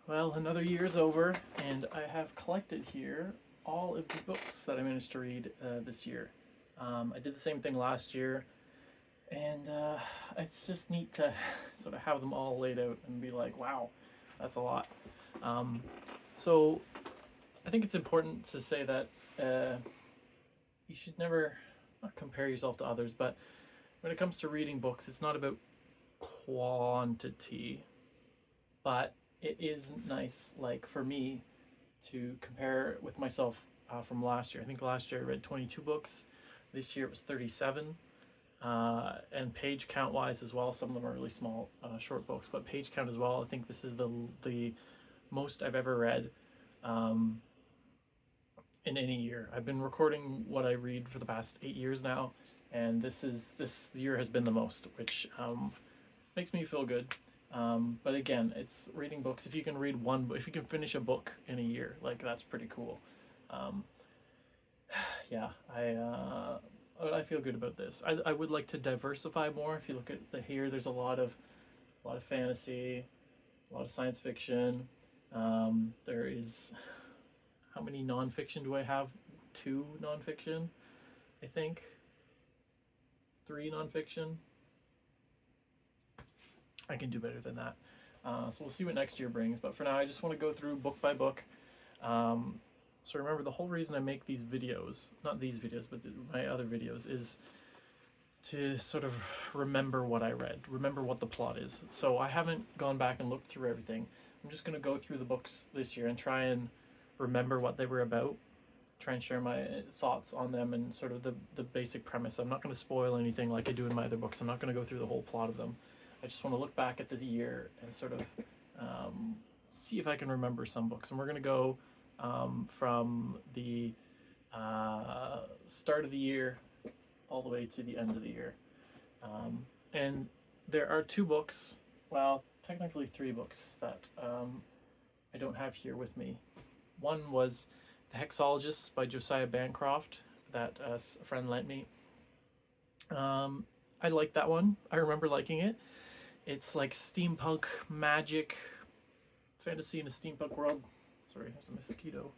Well, another year's over, and I have collected here all of the books that I managed to read this year. I did the same thing last year, and it's just neat to sort of have them all laid out and be like, wow, that's a lot. Um, so I think it's important to say that you should never not compare yourself to others, but when it comes to reading books, it's not about quantity, but it is nice, like for me, to compare with myself from last year. I think last year I read 22 books. This year it was 37. And page count wise as well, some of them are really small, short books, but page count as well. I think this is the most I've ever read in any year. I've been recording what I read for the past 8 years now, and this year has been the most, which makes me feel good. But again, it's reading books. If you can read one, if you can finish a book in a year, like that's pretty cool. Um, yeah, I feel good about this. I would like to diversify more. If you look at there's a lot of fantasy, a lot of science fiction. There is how many nonfiction do I have? Two nonfiction, I think. Three nonfiction. I can do better than that. So we'll see what next year brings. But for now, I just want to go through book by book. So remember, the whole reason I make these videos, not these videos, but my other videos, is to sort of remember what I read, remember what the plot is. So I haven't gone back and looked through everything. I'm just going to go through the books this year and try and remember what they were about, try and share my thoughts on them and sort of the basic premise. I'm not going to spoil anything like I do in my other books. I'm not going to go through the whole plot of them. I just want to look back at the year and sort of see if I can remember some books. And we're going to go from the start of the year all the way to the end of the year. And there are two books, well, technically three books that I don't have here with me. One was The Hexologists by Josiah Bancroft that a friend lent me. I liked that one. I remember liking it. It's like steampunk magic fantasy in a steampunk world. Sorry, there's a mosquito.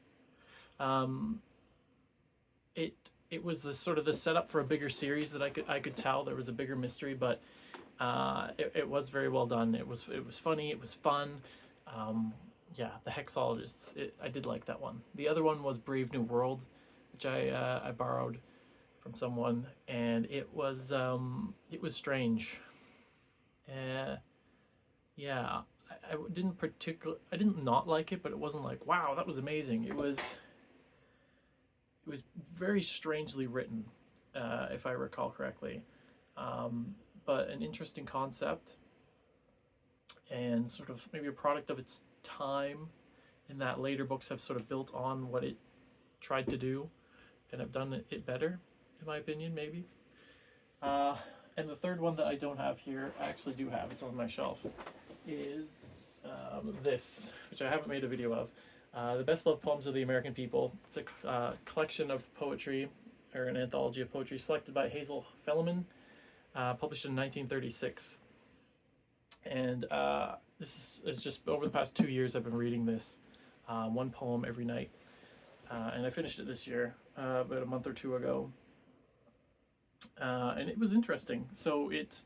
It was the sort of the setup for a bigger series that I could tell there was a bigger mystery, but it was very well done. It was funny. It was fun. Yeah, The Hexologists. I did like that one. The other one was Brave New World, which I borrowed from someone, and it was strange. Yeah, I didn't not like it, but it wasn't like, wow, that was amazing. It was very strangely written, if I recall correctly, but an interesting concept and sort of maybe a product of its time, in that later books have sort of built on what it tried to do and have done it better, in my opinion, maybe. And the third one that I don't have here, I actually do have, it's on my shelf, is this, which I haven't made a video of. The Best Loved Poems of the American People. It's a collection of poetry, or an anthology of poetry, selected by Hazel Fellman, published in 1936. And this is just over the past 2 years I've been reading this, one poem every night. And I finished it this year, about a month or two ago. And it was interesting. So it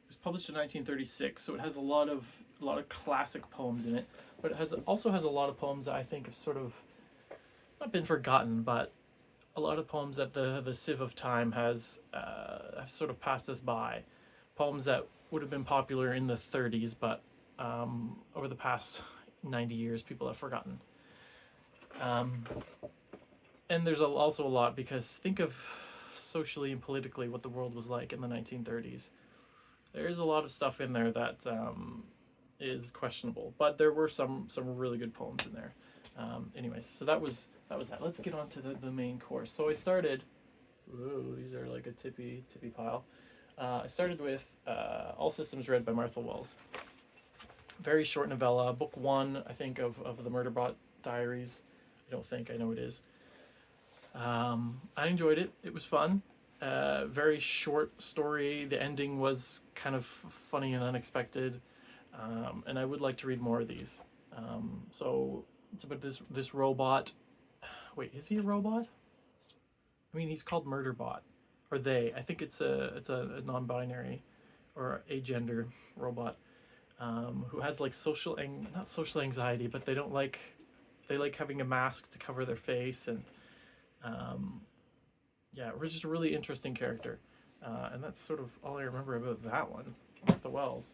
was published in 1936, so it has a lot of classic poems in it, but it also has a lot of poems that I think have sort of not been forgotten, but a lot of poems that the sieve of time has have sort of passed us by. Poems that would have been popular in the 30s, but over the past 90 years, people have forgotten. And there's also a lot, because think of socially and politically what the world was like in the 1930s. There is a lot of stuff in there that is questionable, but there were some really good poems in there. Anyways, so that was that. Let's get on to the main course. So I started. Whoa, these are like a tippy pile. I started with All Systems Red by Martha Wells. Very short novella, book one, I think, of the Murderbot Diaries. I know it is. I enjoyed it. It was fun. Very short story. The ending was kind of funny and unexpected. And I would like to read more of these. So it's about this robot. Wait, is he a robot? I mean, he's called Murderbot, or they. I think it's a non-binary or agender robot who has like not social anxiety, but they like having a mask to cover their face, and yeah, we're just a really interesting character, and that's sort of all I remember about that one, Martha Wells.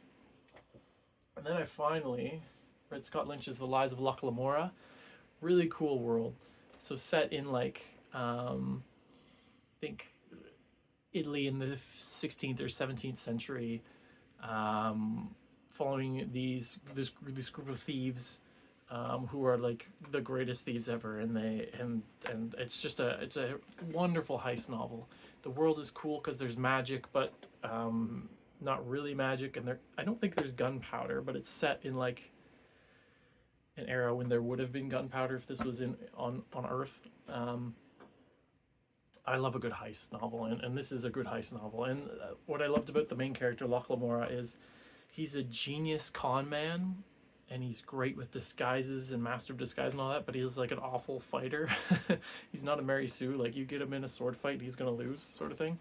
And then I finally read Scott Lynch's The Lies of Locke Lamora. Really cool world. So set in like I think Italy in the 16th or 17th century, following this group of thieves who are like the greatest thieves ever, and it's just it's a wonderful heist novel. The world is cool because there's magic, but not really magic, and I don't think there's gunpowder, but it's set in like an era when there would have been gunpowder if this was on Earth. I love a good heist novel, and this is a good heist novel. And what I loved about the main character, Locke Lamora, is he's a genius con man, and he's great with disguises and master of disguise and all that, but he's like an awful fighter. He's not a Mary Sue, like you get him in a sword fight, he's gonna lose, sort of thing.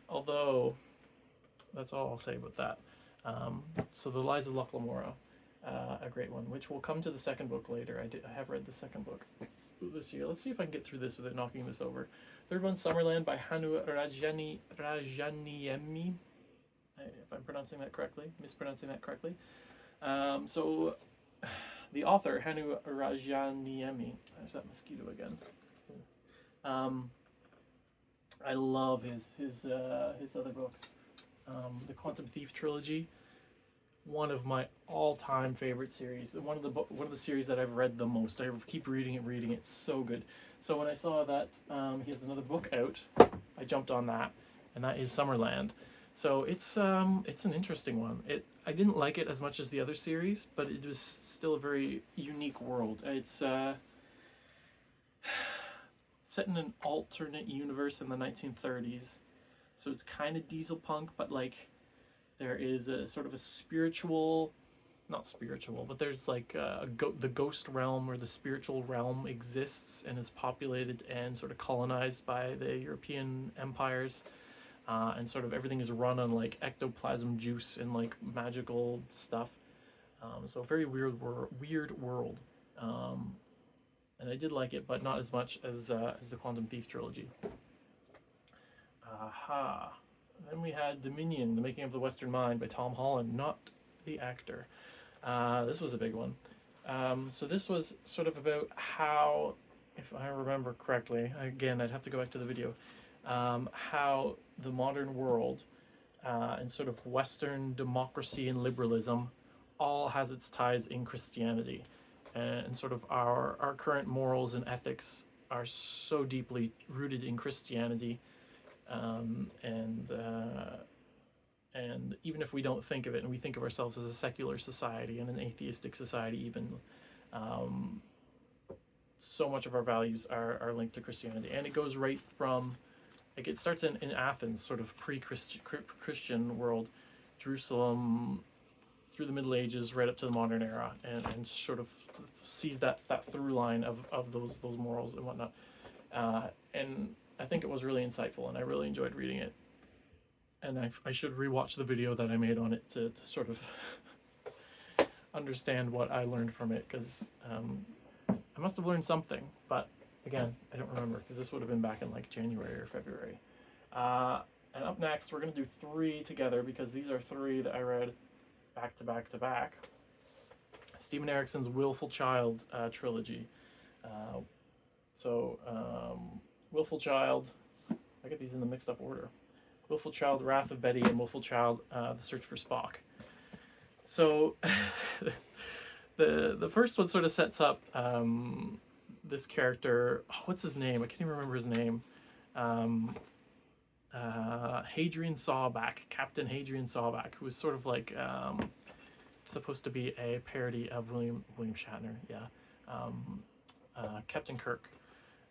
Although, that's all I'll say about that. So The Lies of Locke Lamora, a great one, which will come to the second book later. I have read the second book this year. Let's see if I can get through this without knocking this over. Third one, Summerland by Hannu Rajaniemi. If I'm mispronouncing that correctly. So the author, Hannu Rajaniemi. There's that mosquito again. I love his other books. The Quantum Thief trilogy, one of my all-time favorite series. One of the series that I've read the most. I keep reading it. It's so good. So when I saw that he has another book out, I jumped on that, and that is Summerland. So it's an interesting one. I didn't like it as much as the other series, but it was still a very unique world. It's set in an alternate universe in the 1930s, so it's kind of diesel punk, but like there is a sort of a spiritual, not spiritual, but there's like the ghost realm, or the spiritual realm exists and is populated and sort of colonized by the European empires, and sort of everything is run on like ectoplasm juice and like magical stuff. So a very weird world. And I did like it, but not as much as the Quantum Thief trilogy. Aha. Then we had Dominion, The Making of the Western Mind by Tom Holland, not the actor. This was a big one. So this was sort of about how, if I remember correctly, again, I'd have to go back to the video, how the modern world and sort of Western democracy and liberalism all has its ties in Christianity. And sort of our current morals and ethics are so deeply rooted in Christianity. And even if we don't think of it, and we think of ourselves as a secular society and an atheistic society even, so much of our values are linked to Christianity. And it goes right from, like, it starts in Athens, sort of pre-Christian world, Jerusalem, through the Middle Ages, right up to the modern era, and sort of sees that through line of those morals and whatnot. And I think it was really insightful, and I really enjoyed reading it. And I should rewatch the video that I made on it to sort of understand what I learned from it, because I must have learned something, but again, I don't remember, because this would have been back in like January or February. And up next, we're going to do three together, because these are three that I read back to back to back. Stephen Erickson's Willful Child trilogy. Willful Child, I get these in the mixed up order. Willful Child, Wrath of Betty, and Willful Child, The Search for Spock. So the first one sort of sets up this character. Oh, what's his name? I can't even remember his name. Hadrian Sawback, Captain Hadrian Sawback, who was sort of like supposed to be a parody of William Shatner. Yeah, Captain Kirk.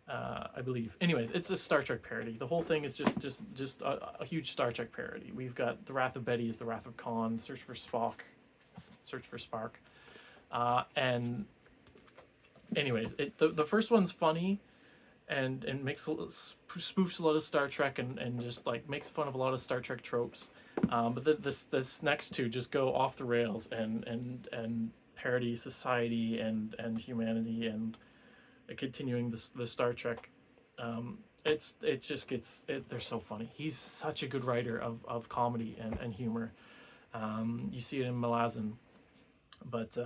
I believe. Anyways, it's a Star Trek parody. The whole thing is just a huge Star Trek parody. We've got The Wrath of Betty is The Wrath of Khan, Search for Spark. And anyways, the first one's funny and makes spoofs a lot of Star Trek and just like makes fun of a lot of Star Trek tropes. But this next two just go off the rails and parody society and humanity and continuing the Star Trek. It just gets they're so funny. He's such a good writer of comedy and humor. You see it in Malazan, but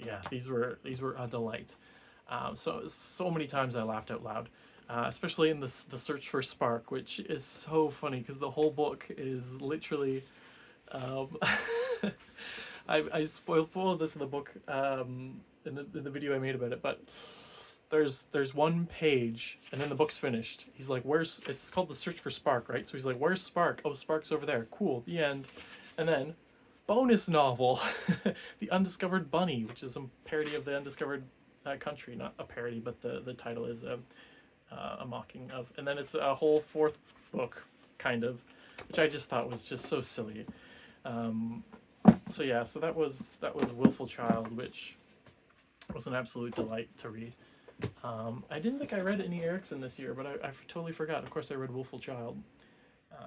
yeah, these were a delight. So many times I laughed out loud, especially in the Search for Spark, which is so funny because the whole book is literally. I spoiled this in the book in the video I made about it, but there's one page and then the book's finished. He's like, "Where's?" It's called the Search for Spark, right? So he's like, "Where's Spark?" "Oh, Spark's over there." "Cool." The end. And then bonus novel, The Undiscovered Bunny, which is a parody of The Undiscovered Country. Not a parody, but the title is a mocking of. And then it's a whole fourth book, kind of, which I just thought was just so silly. So yeah, so that was Willful Child, which was an absolute delight to read. I didn't think I read any Erikson this year, but I totally forgot. Of course, I read Willful Child.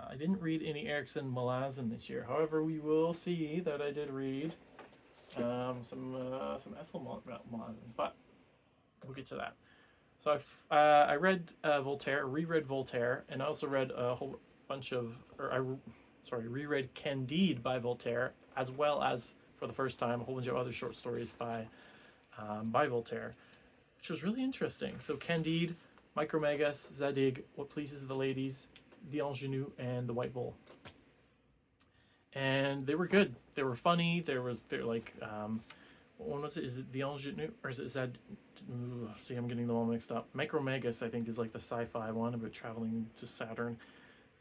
I didn't read any Erikson Malazan this year. However, we will see that I did read some Essel Malazan, but we'll get to that. So I read Voltaire, reread Voltaire, and I also read a whole bunch of, reread Candide by Voltaire, as well as, for the first time, a whole bunch of other short stories by Voltaire, which was really interesting. So Candide, Micromegas, Zadig, What Pleases the Ladies, The Ingenue, and The White Bull. And they were good. They were funny. They're like, what one was it? Is it The Ingenue or is it Zad? See, I'm getting them all mixed up. Micromegas, I think, is like the sci-fi one about traveling to Saturn.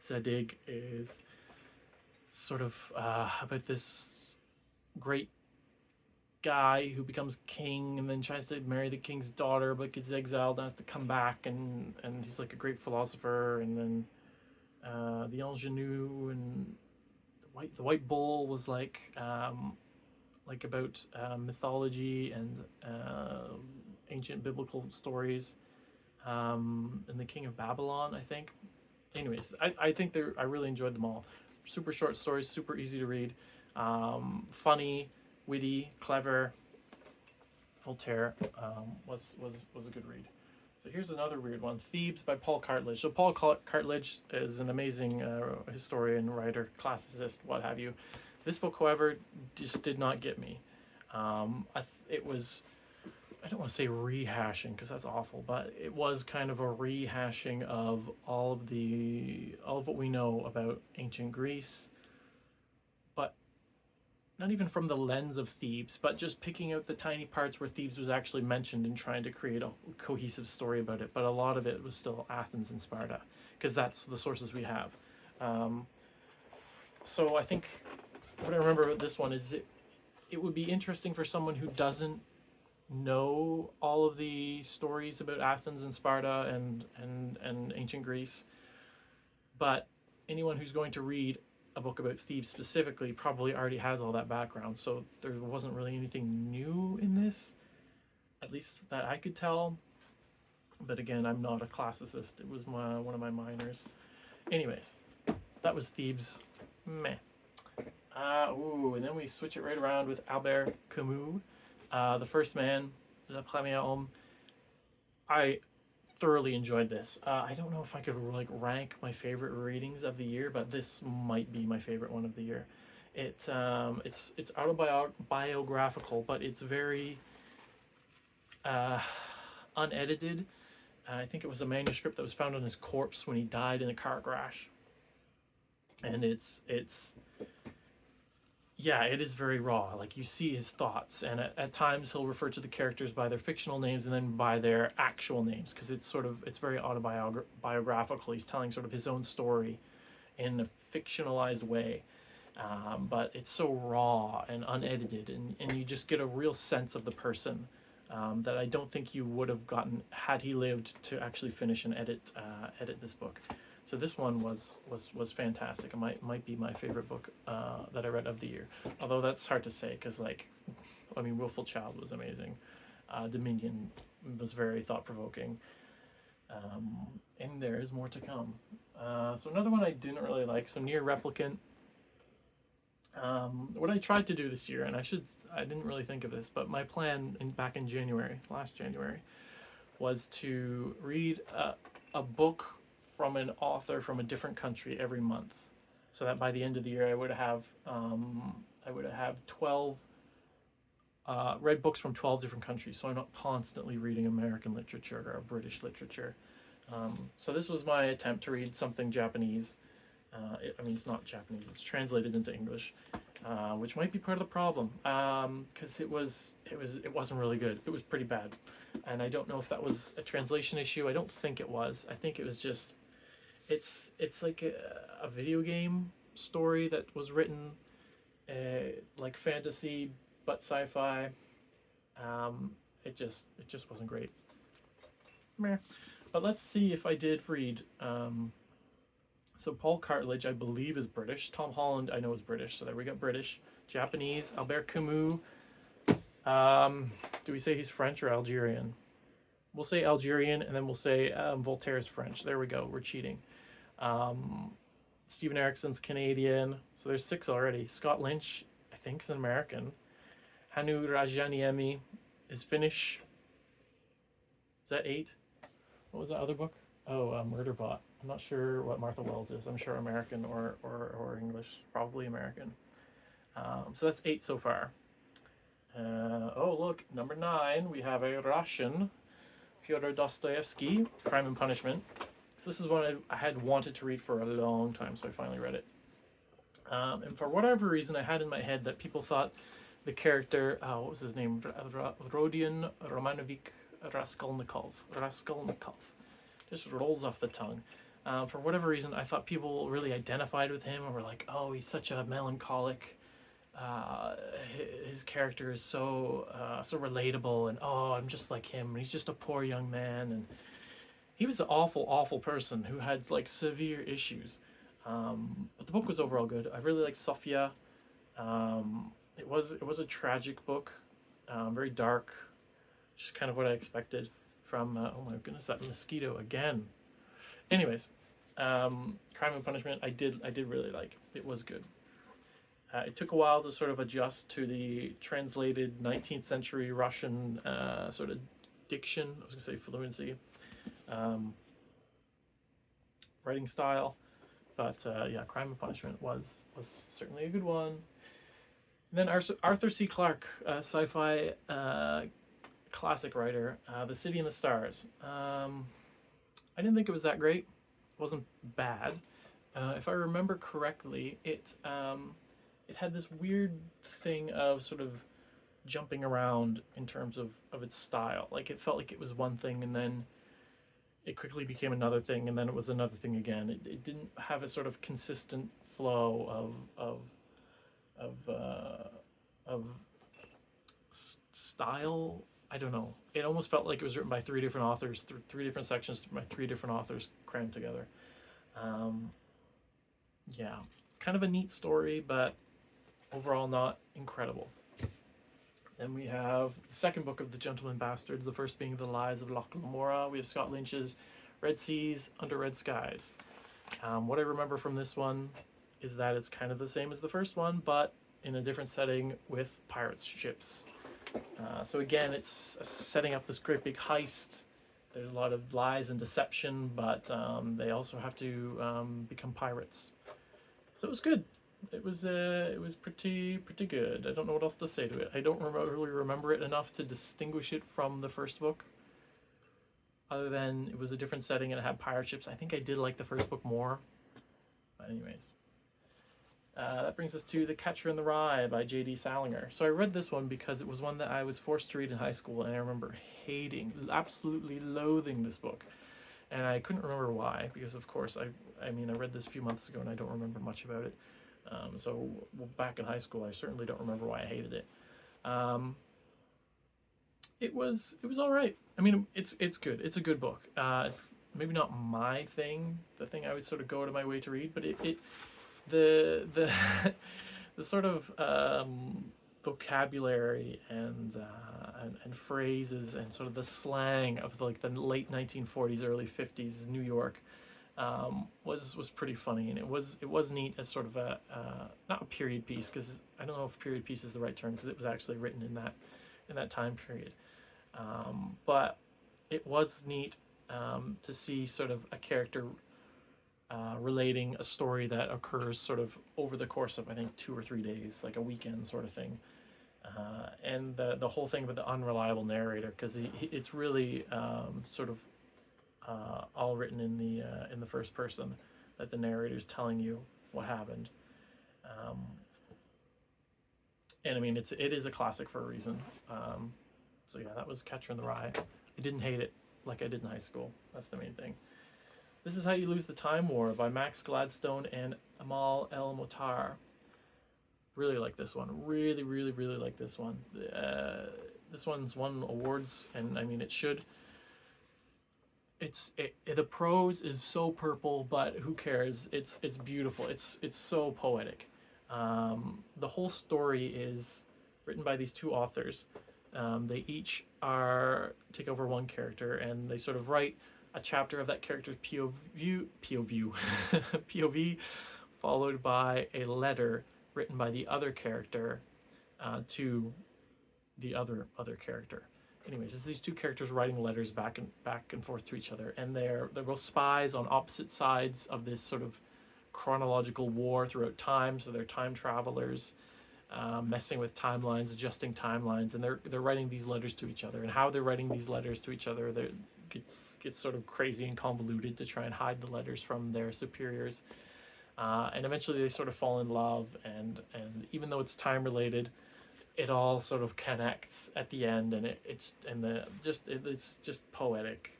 Zadig is sort of about this great guy who becomes king and then tries to marry the king's daughter but gets exiled and has to come back, and he's like a great philosopher. And then the Ingenue and the White Bull was like about mythology and ancient biblical stories, and the King of Babylon, I think. Anyways, I think I really enjoyed them all. Super short stories, super easy to read, funny, witty, clever. Voltaire was a good read. So here's another weird one, Thebes by Paul Cartledge. So Paul Cartledge is an amazing historian, writer, classicist, what have you. This book, however, just did not get me. It was, I don't want to say rehashing because that's awful, but it was kind of a rehashing of all of what we know about ancient Greece, but not even from the lens of Thebes, but just picking out the tiny parts where Thebes was actually mentioned and trying to create a cohesive story about it. But a lot of it was still Athens and Sparta, because that's the sources we have. So I think what I remember about this one is it would be interesting for someone who doesn't know all of the stories about Athens and Sparta and ancient Greece, but anyone who's going to read a book about Thebes specifically probably already has all that background, so there wasn't really anything new in this, at least that I could tell. But again, I'm not a classicist. It was one of my minors. Anyways, that was Thebes. Meh. And then we switch it right around with Albert Camus, The First Man, Le Premier Homme. I thoroughly enjoyed this. I don't know if I could like rank my favorite readings of the year, but this might be my favorite one of the year. It's autobiographical, but it's very unedited. I think it was a manuscript that was found on his corpse when he died in a car crash, and it's yeah, it is very raw. Like, you see his thoughts, and at times he'll refer to the characters by their fictional names and then by their actual names, because it's very autobiographical. He's telling sort of his own story in a fictionalized way, but it's so raw and unedited, and you just get a real sense of the person that I don't think you would have gotten had he lived to actually finish and edit this book. So this one was fantastic. It might be my favorite book that I read of the year. Although that's hard to say, because like I mean, Willful Child was amazing. Dominion was very thought provoking. And there is more to come. So another one I didn't really like. So Near Replicant. What I tried to do this year, and I didn't really think of this, but my plan back in last January, was to read a book from an author from a different country every month, so that by the end of the year I would have 12 read books from 12 different countries, so I'm not constantly reading American literature or British literature. So this was my attempt to read something Japanese. It's not Japanese, it's translated into English, which might be part of the problem, because it wasn't really good. It was pretty bad, and I don't know if that was a translation issue. I don't think it was. I think it was just it's like a video game story that was written like fantasy but sci-fi. It just wasn't great. Meh. But let's see if I did read. So Paul Cartledge, I believe, is British. Tom Holland, I know, is British. So there we got British. Japanese, Albert Camus. Do we say he's French or Algerian? We'll say Algerian, and then we'll say Voltaire's French. There we go. We're cheating. Stephen Erickson's Canadian. So there's 6 already. Scott Lynch, I think, is an American. Hannu Rajaniemi is Finnish. Is that 8? What was that other book? Oh, Murderbot. I'm not sure what Martha Wells is. I'm sure American or English. Probably American. So that's 8 so far. Oh, look, number 9. We have a Russian, Fyodor Dostoevsky, Crime and Punishment. So this is one I had wanted to read for a long time, so I finally read it. And for whatever reason, I had in my head that people thought the character, what was his name? Rodion Romanovich Raskolnikov. Just rolls off the tongue. For whatever reason, I thought people really identified with him and were like, oh, he's such a melancholic, his character is so relatable, and oh, I'm just like him, and he's just a poor young man, and he was an awful person who had like severe issues. But the book was overall good. I really liked Sofia. It was a tragic book, very dark, just kind of what I expected from, oh my goodness, that mosquito again. Anyways, Crime and Punishment, I did really like. It was good. It took a while to sort of adjust to the translated 19th century Russian sort of diction, I was going to say fluency, writing style. But yeah, Crime and Punishment was certainly a good one. And then Arthur C. Clarke, sci-fi classic writer, The City and the Stars. I didn't think it was that great. It wasn't bad. If I remember correctly, it had this weird thing of sort of jumping around in terms of its style. Like, it felt like it was one thing, and then it quickly became another thing, and then it was another thing again. It didn't have a sort of consistent flow of style. I don't know. It almost felt like it was written by 3 different authors, 3 different sections by 3 different authors crammed together. Yeah, kind of a neat story, but overall not incredible. Then we have the second book of The Gentleman Bastards, the first being The Lies of Locke Lamora. We have Scott Lynch's Red Seas Under Red Skies. What I remember from this one is that it's kind of the same as the first one, but in a different setting with pirates' ships. So again, it's setting up this great big heist. There's a lot of lies and deception, but they also have to become pirates. So it was good. It was pretty good. I don't know what else to say to it. I don't really remember it enough to distinguish it from the first book, other than it was a different setting and it had pirate ships. I think I did like the first book more. But anyways, that brings us to The Catcher in the Rye by J.D. Salinger. So I read this one because it was one that I was forced to read in high school, and I remember absolutely loathing this book. And I couldn't remember why, because of course I read this a few months ago and I don't remember much about it. So back in high school, I certainly don't remember why I hated it. It was all right. I mean, it's good. It's a good book. It's maybe not my thing, the thing I would sort of go out of my way to read, but the the sort of vocabulary and phrases and sort of the slang of like the late 1940s, early 50s New York was pretty funny, and it was neat as sort of a not a period piece, because I don't know if period piece is the right term, because it was actually written in that time period, but it was neat to see sort of a character relating a story that occurs sort of over the course of, I think, 2 or 3 days, like a weekend sort of thing. And the whole thing with the unreliable narrator, because it's really sort of all written in the first person, that the narrator is telling you what happened. And I mean, it is a classic for a reason. So yeah, that was Catcher in the Rye. I didn't hate it like I did in high school. That's the main thing. This is How You Lose the Time War by Max Gladstone and Amal El-Mohtar. Really like this one. Really, really, really like this one. This one's won awards, and I mean, it should. The prose is so purple, but who cares? It's beautiful. It's so poetic. The whole story is written by these two authors. They each take over one character, and they sort of write a chapter of that character's POV, followed by a letter written by the other character to the other character. Anyways, it's these two characters writing letters back and forth to each other, and they're both spies on opposite sides of this sort of chronological war throughout time. So they're time travelers, messing with timelines, adjusting timelines, and they're writing these letters to each other. And how they're writing these letters to each other, gets sort of crazy and convoluted to try and hide the letters from their superiors. And eventually they sort of fall in love, and even though it's time related, it all sort of connects at the end, and it's just poetic.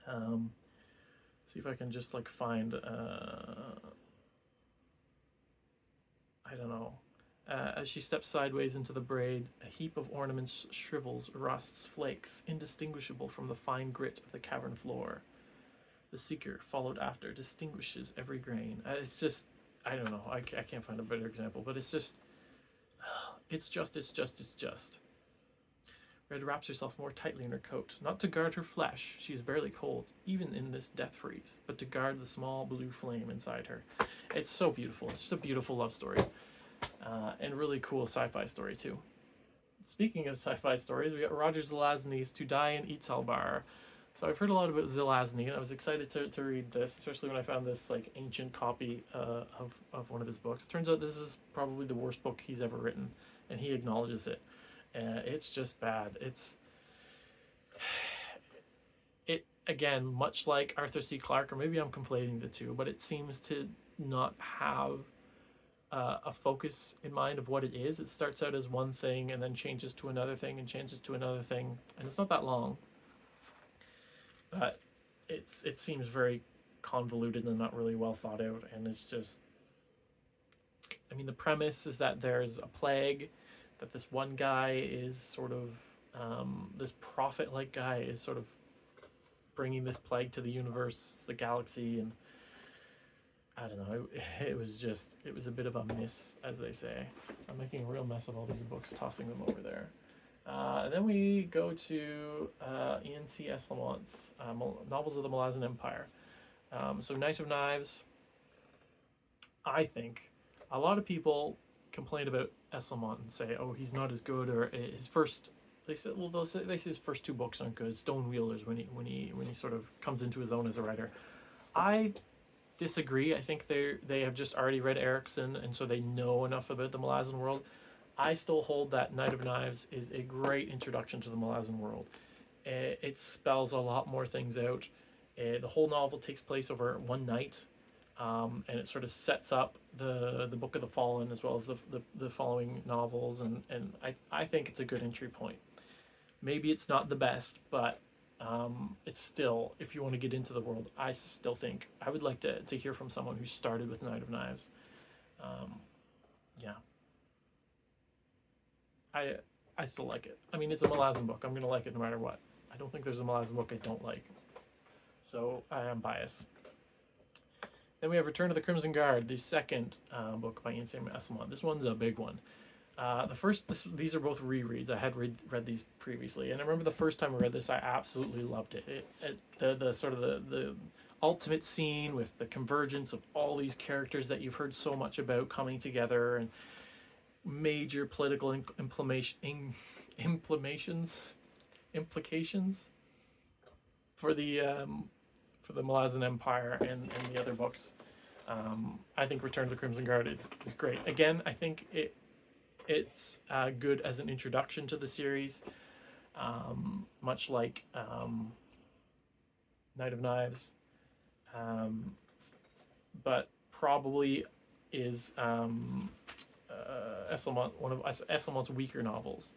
See if I can just like find I don't know. As she steps sideways into the braid, a heap of ornaments shrivels, rusts, flakes, indistinguishable from the fine grit of the cavern floor. The seeker, followed after, distinguishes every grain. It's just, I don't know, I can't find a better example, but it's just. Red wraps herself more tightly in her coat, not to guard her flesh, she is barely cold, even in this death freeze, but to guard the small blue flame inside her. It's so beautiful. It's just a beautiful love story. And really cool sci-fi story, too. Speaking of sci-fi stories, we got Roger Zelazny's To Die in Itzalbar. So I've heard a lot about Zelazny, and I was excited to read this, especially when I found this like ancient copy of one of his books. Turns out this is probably the worst book he's ever written, and he acknowledges it. It's just bad. It again, much like Arthur C. Clarke, or maybe I'm conflating the two, but it seems to not have a focus in mind of what it is. It starts out as one thing and then changes to another thing and changes to another thing, and it's not that long. But it seems very convoluted and not really well thought out, and it's just, I mean, the premise is that there's a plague, that this one guy is sort of, this prophet-like guy is sort of bringing this plague to the universe, the galaxy, and I don't know, it was a bit of a miss, as they say. I'm making a real mess of all these books, tossing them over there. Then we go to Ian C. Esselmont's Novels of the Malazan Empire. So Knight of Knives, I think a lot of people complain about Esselmont and say, oh, he's not as good, or his first, they say his first two books aren't good. Stone Wheelers, when he sort of comes into his own as a writer. I disagree. I think they have just already read Erikson, and so they know enough about the Malazan world. I still hold that Knight of Knives is a great introduction to the Malazan world. It spells a lot more things out. The whole novel takes place over one night, and it sort of sets up the Book of the Fallen as well as the following novels, and I think it's a good entry point. Maybe it's not the best, but it's still, if you want to get into the world, I still think I would like to hear from someone who started with Knight of Knives. Yeah. I still like it. I mean, it's a Malazan book. I'm going to like it no matter what. I don't think there's a Malazan book I don't like. So I am biased. Then we have Return of the Crimson Guard, the second book by Ian C. Esselmont. This one's a big one. These are both rereads. I had read these previously, and I remember the first time I read this, I absolutely loved it. The sort of the ultimate scene with the convergence of all these characters that you've heard so much about coming together, and major political implications for the Malazan Empire and the other books. I think Return of the Crimson Guard is great. Again, I think it's good as an introduction to the series, much like Knight of Knives, but probably is one of Esselmont's weaker novels.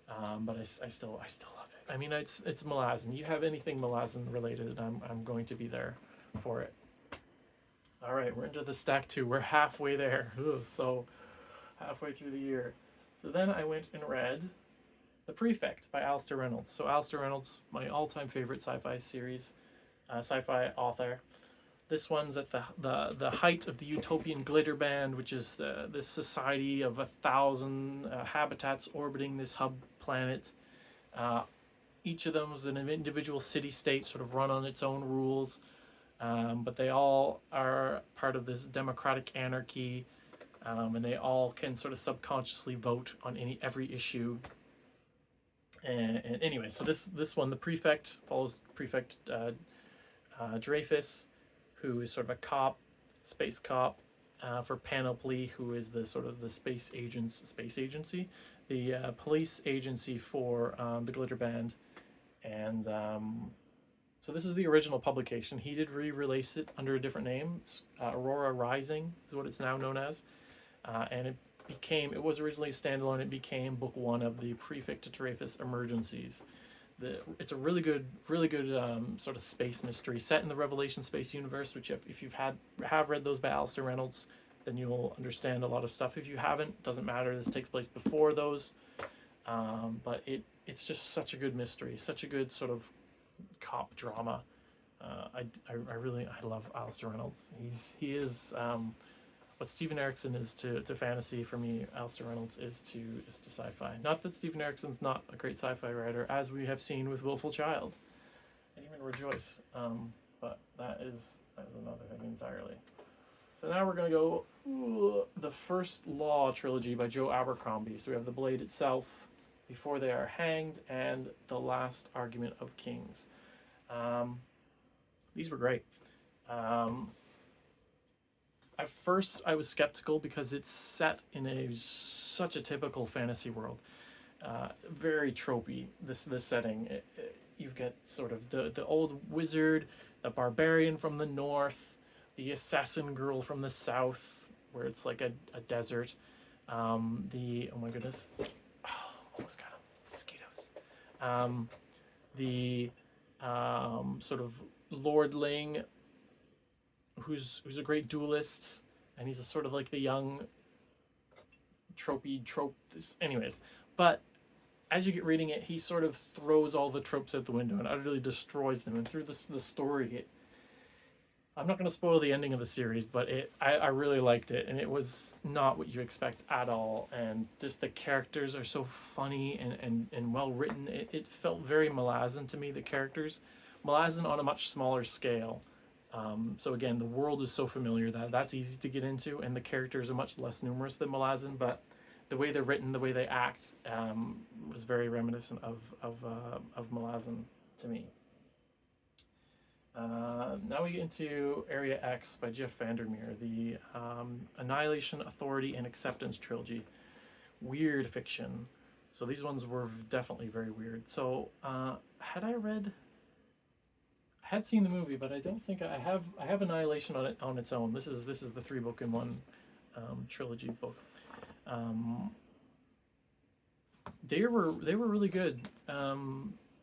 But I still love it. I mean, it's Malazan. You have anything Malazan related, I'm going to be there for it. All right, we're into the stack 2. We're halfway there. Ugh, so halfway through the year. So then I went and read The Prefect by Alastair Reynolds. So Alastair Reynolds, my all-time favorite sci-fi series, sci-fi author. This one's at the height of the utopian Glitter Band, which is this society of 1,000 habitats orbiting this hub planet. Each of them is an individual city-state, sort of run on its own rules, but they all are part of this democratic anarchy, and they all can sort of subconsciously vote on every issue. And anyway, so this one, The Prefect, follows Prefect Dreyfus, who is sort of a cop, space cop, for Panoply, who is the sort of the space agency, the police agency for the Glitter Band. And so this is the original publication. He did re-release it under a different name. Aurora Rising is what it's now known as. And it was originally a standalone. It became book 1 of the Prefect Dreyfus Emergencies. It's a really good sort of space mystery set in the Revelation space universe, which if you've have read those by Alastair Reynolds, then you'll understand a lot of stuff. If you haven't, doesn't matter. This takes place before those, but it's just such a good mystery, such a good sort of cop drama. I love Alastair Reynolds. He is what Steven Erikson is to fantasy for me. Alastair Reynolds is to sci-fi. Not that Steven Erikson's not a great sci-fi writer, as we have seen with Willful Child and even Rejoice, but that is another thing entirely. So now we're going to go the First Law trilogy by Joe Abercrombie. So we have The Blade itself, Before They Are Hanged, and The Last Argument of Kings. These were great. At first, I was skeptical because it's set in such a typical fantasy world. Very tropey, this setting. You've got sort of the old wizard, the barbarian from the north, the assassin girl from the south, where it's like a desert. Oh my goodness, almost got them, mosquitoes. The sort of lordling, who's a great duelist, and he's a sort of like the young trope. Anyways, but as you get reading it, he sort of throws all the tropes out the window and utterly destroys them. And through the story, I'm not going to spoil the ending of the series, but I really liked it, and it was not what you expect at all. And just the characters are so funny and well written. It felt very Malazan to me, the characters. Malazan on a much smaller scale. So again, the world is so familiar that's easy to get into, and the characters are much less numerous than Malazan, but the way they're written, the way they act, was very reminiscent of Malazan to me. Now we get into Area X by Jeff Vandermeer, the Annihilation, Authority, and Acceptance trilogy. Weird fiction. So these ones were definitely very weird. So I had seen the movie, but I don't think I have Annihilation on its own. This is the 3-book-in-1 trilogy book. They were really good.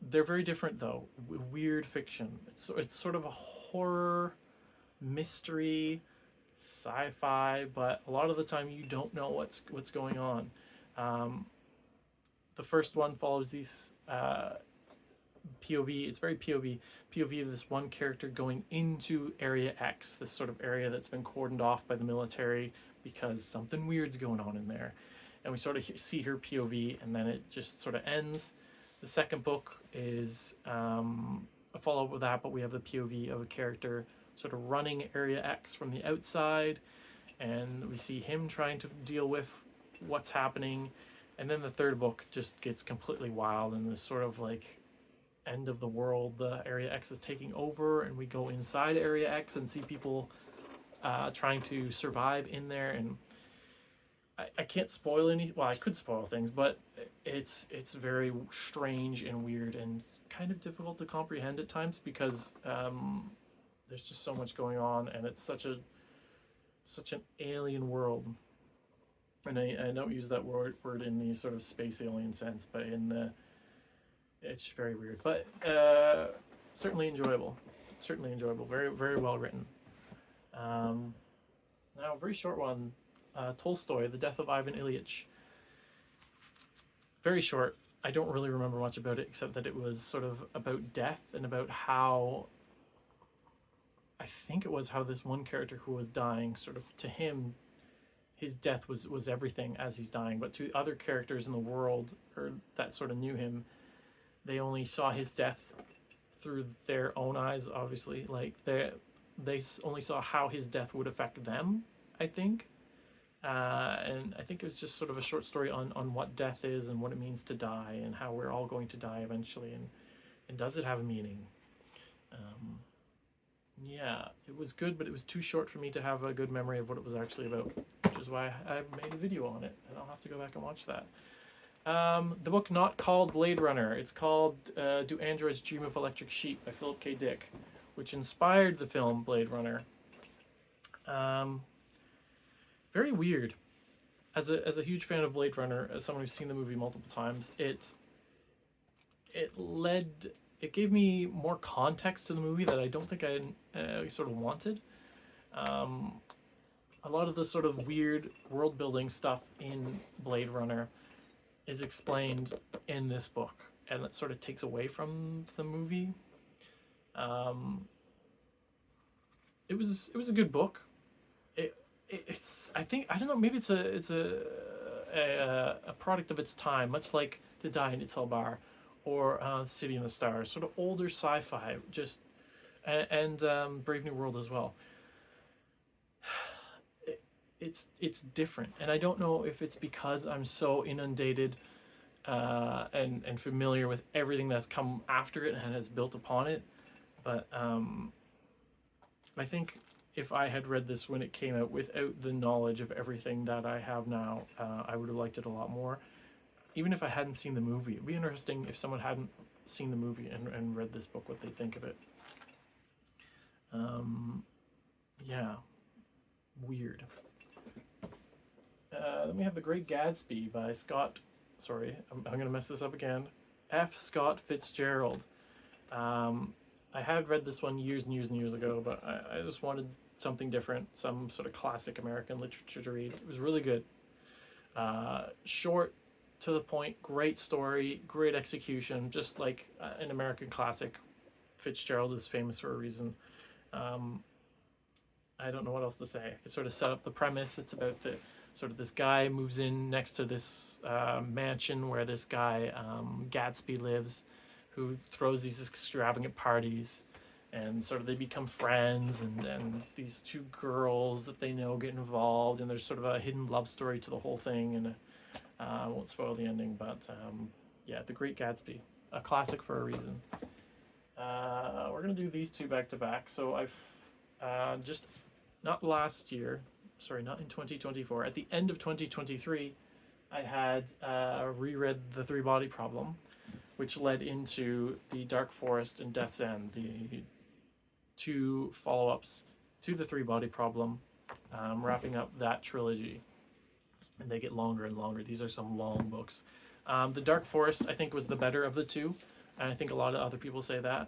They're very different though. Weird fiction. It's sort of a horror, mystery, sci-fi, but a lot of the time you don't know what's going on. The first one follows these POV. It's very POV of this one character going into Area X, this sort of area that's been cordoned off by the military because something weird's going on in there. and we sort of see her POV, and then it just sort of ends. The second book is a follow-up of that, but we have the POV of a character sort of running Area X from the outside, and we see him trying to deal with what's happening. And then the third book just gets completely wild, and this sort of like end of the world, the Area X is taking over, and we go inside Area X and see people trying to survive in there. And I can't spoil any, well, I could spoil things, but it's very strange and weird and kind of difficult to comprehend at times, because there's just so much going on, and it's such an alien world. And I don't use that word in the sort of space alien sense, but in the, it's very weird, but certainly enjoyable. Very, very well written. Now, a very short one, Tolstoy, The Death of Ivan Ilyich. Very short. I don't really remember much about it, except that it was sort of about death, and about how, I think it was how this one character who was dying, sort of to him, his death was everything as he's dying, but to other characters in the world, or that sort of knew him, they only saw his death through their own eyes, obviously. Like, they only saw how his death would affect them, I think. And I think it was just sort of a short story on what death is, and what it means to die, and how we're all going to die eventually, and does it have a meaning? Yeah, it was good, but it was too short for me to have a good memory of what it was actually about, which is why I made a video on it, and I'll have to go back and watch that. The book not called Blade Runner. It's called Do Androids Dream of Electric Sheep by Philip K. Dick, which inspired the film Blade Runner. Very weird. As a huge fan of Blade Runner, as someone who's seen the movie multiple times, it gave me more context to the movie that I don't think I sort of wanted. A lot of the sort of weird world building stuff in Blade Runner is explained in this book, and it sort of takes away from the movie. It was a good book. It's I think, I don't know, maybe it's a product of its time, much like To Die in Itzalbar or City in the Stars, sort of older sci-fi, just and Brave New World as well. It's different, and I don't know if it's because I'm so inundated and familiar with everything that's come after it and has built upon it, but I think if I had read this when it came out without the knowledge of everything that I have now, I would have liked it a lot more. Even if I hadn't seen the movie, it'd be interesting if someone hadn't seen the movie and read this book, what they think of it. Yeah, weird. Then we have The Great Gatsby by Scott, sorry, I'm going to mess this up again, F. Scott Fitzgerald. I had read this one years and years and years ago, but I just wanted something different, some sort of classic American literature to read. It was really good. Short, to the point, great story, great execution, just like an American classic. Fitzgerald is famous for a reason. I don't know what else to say. I could sort of set up the premise. It's about the sort of this guy moves in next to this mansion where this guy Gatsby lives, who throws these extravagant parties, and sort of they become friends, and these two girls that they know get involved, and there's sort of a hidden love story to the whole thing, and I won't spoil the ending, but yeah, The Great Gatsby, a classic for a reason. We're going to do these two back to back. So I've just, not last year, sorry, not in 2024, at the end of 2023, I had reread The Three Body Problem, which led into The Dark Forest and Death's End, the two follow-ups to The Three Body Problem, wrapping up that trilogy. And they get longer and longer. These are some long books. The Dark Forest, I think, was the better of the two, and I think a lot of other people say that.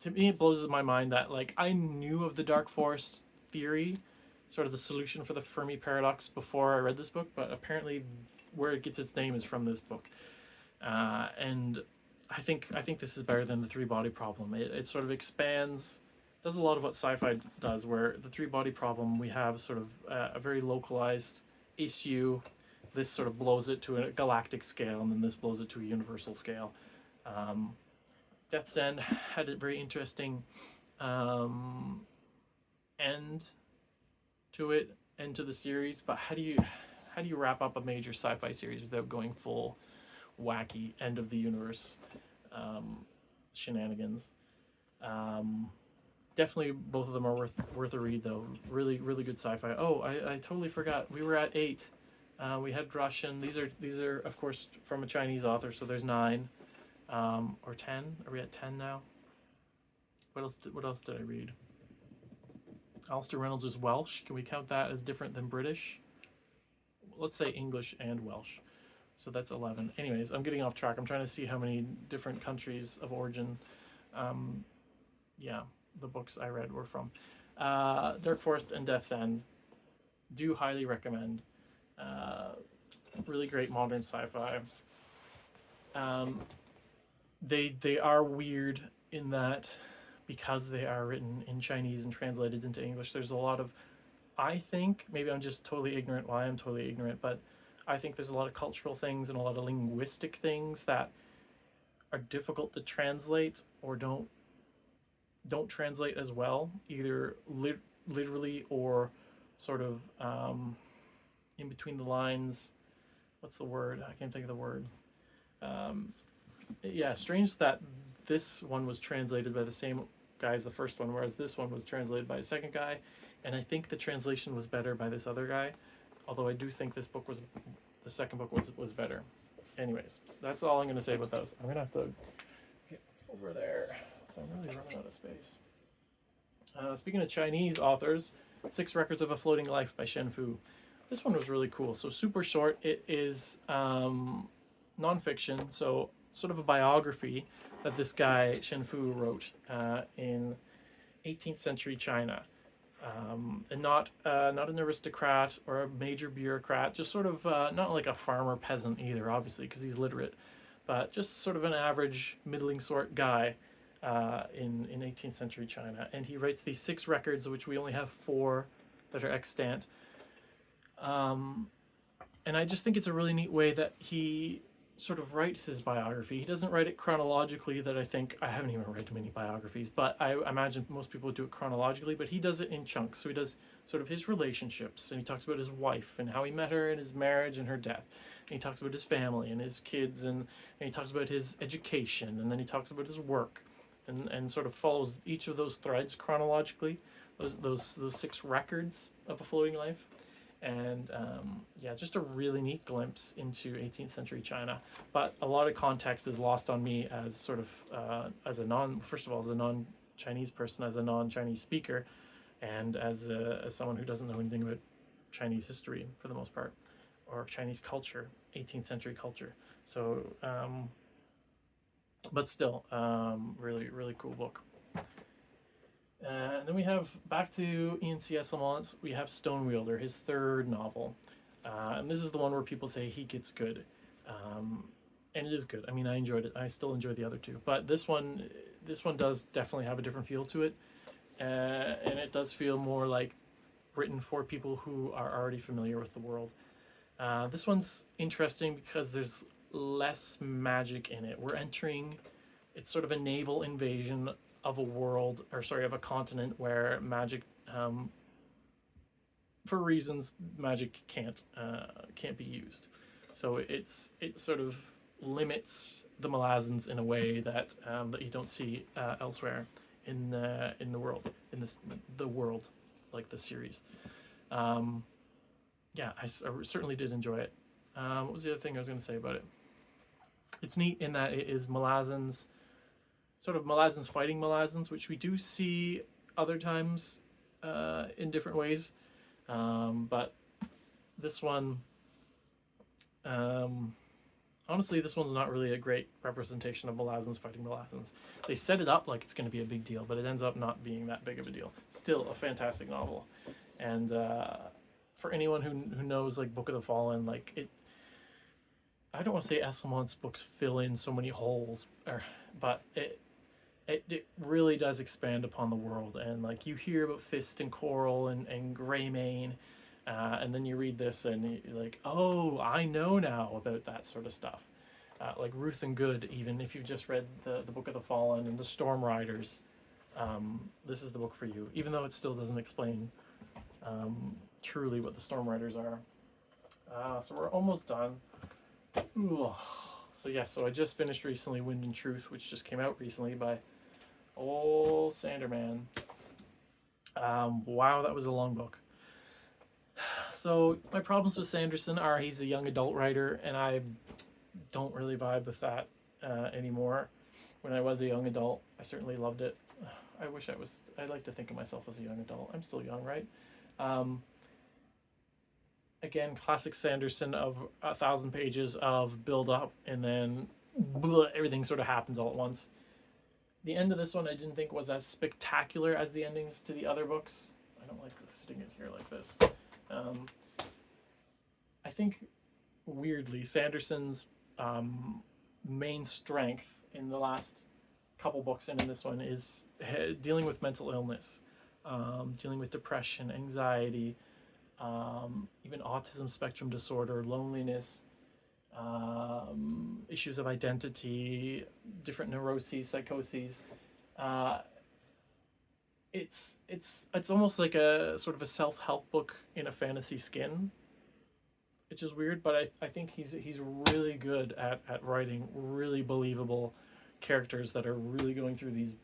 To me, it blows my mind that, like, I knew of the Dark Forest theory, sort of the solution for the Fermi paradox, before I read this book, but apparently where it gets its name is from this book. And I think this is better than The Three Body Problem. It sort of expands does a lot of what sci-fi does, where the three body problem, we have sort of a very localized issue. This sort of blows it to a galactic scale, and then this blows it to a universal scale. Um, Death's End had a very interesting um, end to it, end to the series. But how do you wrap up a major sci-fi series without going full wacky end of the universe um, shenanigans? Um, Definitely both of them are worth a read though. Really really good sci-fi. Oh, I totally forgot. We were at 8. We had Russian. These are of course from a Chinese author. So there's 9 or 10. Are we at 10 now? What else did I read? Alistair Reynolds is Welsh. Can we count that as different than British? Let's say English and Welsh. So that's 11. Anyways, I'm getting off track. I'm trying to see how many different countries of origin, um, yeah, the books I read were from. Dark Forest and Death's End. Do highly recommend. Uh, Really great modern sci-fi. Um, they are weird in that because they are written in Chinese and translated into English. There's a lot of, I think, maybe I'm just totally ignorant. Why I'm totally ignorant, but I think there's a lot of cultural things and a lot of linguistic things that are difficult to translate or don't translate as well, either literally or sort of in between the lines. What's the word? I can't think of the word. Um, yeah, strange that this one was translated by the same guy as the first one, whereas this one was translated by a second guy. And I think the translation was better by this other guy, although I do think the second book was better. Anyways, that's all I'm going to say about those. I'm going to have to get over there, so I'm really running out of space. Speaking of Chinese authors, 6 Records of a Floating Life by Shen Fu. This one was really cool. So super short. It is nonfiction, so sort of a biography that this guy Shen Fu wrote in 18th century China. And not an aristocrat or a major bureaucrat, just sort of not like a farmer peasant either, obviously, because he's literate, but just sort of an average middling sort guy in 18th century China. And he writes these 6 records, of which we only have 4 that are extant. And I just think it's a really neat way that he sort of writes his biography. He doesn't write it chronologically. That I haven't even read many biographies, but I imagine most people do it chronologically. But he does it in chunks. So he does sort of his relationships, and he talks about his wife and how he met her, and his marriage and her death. And he talks about his family and his kids, and he talks about his education, and then he talks about his work, and sort of follows each of those threads chronologically. Those 6 records of a floating life. And yeah, just a really neat glimpse into 18th century China. But a lot of context is lost on me as sort of as a non-Chinese person, as a non-Chinese speaker, and as someone who doesn't know anything about Chinese history for the most part, or Chinese culture, 18th century culture. So, but still, really really cool book. And then we have, back to Ian C.S. Lamont, we have Stonewielder, his 3rd novel. And this is the one where people say he gets good. And it is good. I mean, I enjoyed it. I still enjoy the other 2. But this one does definitely have a different feel to it. And it does feel more like written for people who are already familiar with the world. This one's interesting because there's less magic in it. It's sort of a naval invasion of a continent where magic, for reasons magic can't be used. So it sort of limits the Malazans in a way that you don't see elsewhere in the world, the world, like the series. Yeah, I certainly did enjoy it. What was the other thing I was going to say about it? It's neat in that it is Malazans. Sort of Malazans fighting Malazans, which we do see other times in different ways. But this one, honestly, this one's not really a great representation of Malazans fighting Malazans. They set it up like it's going to be a big deal, but it ends up not being that big of a deal. Still a fantastic novel. And for anyone who knows, like, Book of the Fallen, like, I don't want to say S. Lamont's books fill in so many holes, but it really does expand upon the world, and like you hear about Fist and Coral and Greymane, and then you read this and you're like, oh, I know now about that sort of stuff. Like Ruth and Good, even if you've just read the Book of the Fallen and the Storm Riders, this is the book for you, even though it still doesn't explain truly what the Storm Riders are. So we're almost done. Ooh. So yeah, so I just finished recently Wind and Truth, which just came out recently by old Sanderman. Wow, that was a long book. So my problems with Sanderson are he's a young adult writer, and I don't really vibe with that anymore. When I was a young adult, I certainly loved it. I wish I was. I like to think of myself as a young adult. I'm still young, right? Again, classic Sanderson of 1,000 pages of build up, and then everything sort of happens all at once. The end of this one I didn't think was as spectacular as the endings to the other books. I don't like this sitting in here like this. I think, weirdly, Sanderson's main strength in the last couple books and in this one is dealing with mental illness, dealing with depression, anxiety, even autism spectrum disorder, loneliness, issues of identity, different neuroses, psychoses. It's almost like a sort of a self-help book in a fantasy skin, which is weird, but I think he's really good at writing really believable characters that are really going through these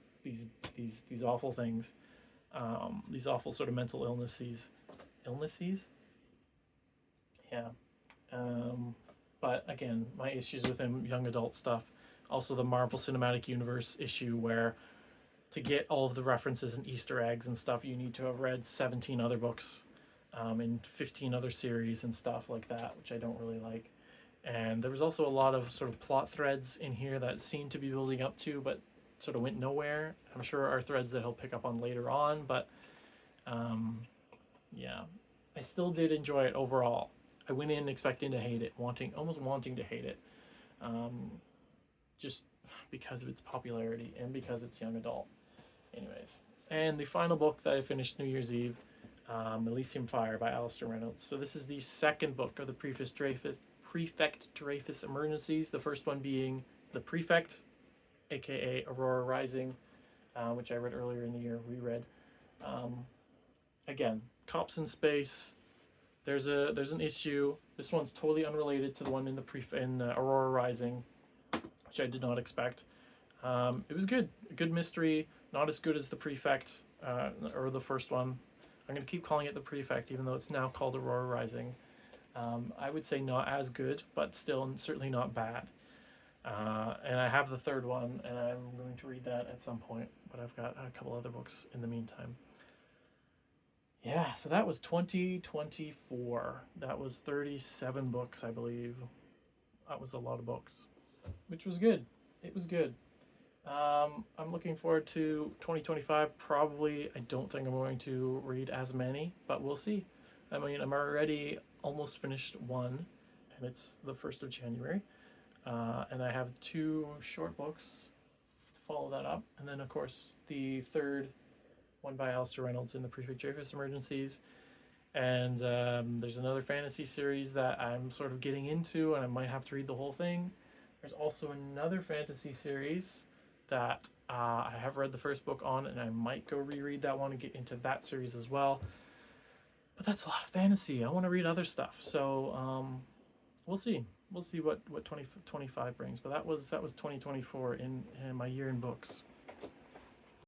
awful things, these awful sort of mental illnesses. Yeah. But again, my issues with him, young adult stuff. Also the Marvel Cinematic Universe issue where to get all of the references and Easter eggs and stuff, you need to have read 17 other books and 15 other series and stuff like that, which I don't really like. And there was also a lot of sort of plot threads in here that seemed to be building up to, but sort of went nowhere. I'm sure are threads that he'll pick up on later on, but yeah, I still did enjoy it overall. I went in expecting to hate it, almost wanting to hate it, just because of its popularity and because it's young adult. Anyways, and the final book that I finished New Year's Eve, Elysium Fire by Alastair Reynolds. So this is the second book of the Prefect Dreyfus Emergencies. The first one being The Prefect, aka Aurora Rising, which I read earlier in the year, reread. Again, cops in space. There's an issue. This one's totally unrelated to the one in Aurora Rising, which I did not expect. It was good, a good mystery. Not as good as The Prefect or the first one. I'm gonna keep calling it The Prefect, even though it's now called Aurora Rising. I would say not as good, but still certainly not bad. And I have the third one, and I'm going to read that at some point. But I've got a couple other books in the meantime. Yeah, so that was 2024. That was 37 books, I believe. That was a lot of books, which was good. It was good. I'm looking forward to 2025. Probably, I don't think I'm going to read as many, but we'll see. I mean, I'm already almost finished one, and it's the 1st of January. And I have 2 short books to follow that up. And then, of course, the third one by Alastair Reynolds in the Prefect Dreyfus Emergencies. And there's another fantasy series that I'm sort of getting into, and I might have to read the whole thing. There's also another fantasy series that I have read the first book on, and I might go reread that one and get into that series as well. But that's a lot of fantasy. I want to read other stuff. So we'll see. We'll see what 2025 brings. But that was 2024 in my year in books.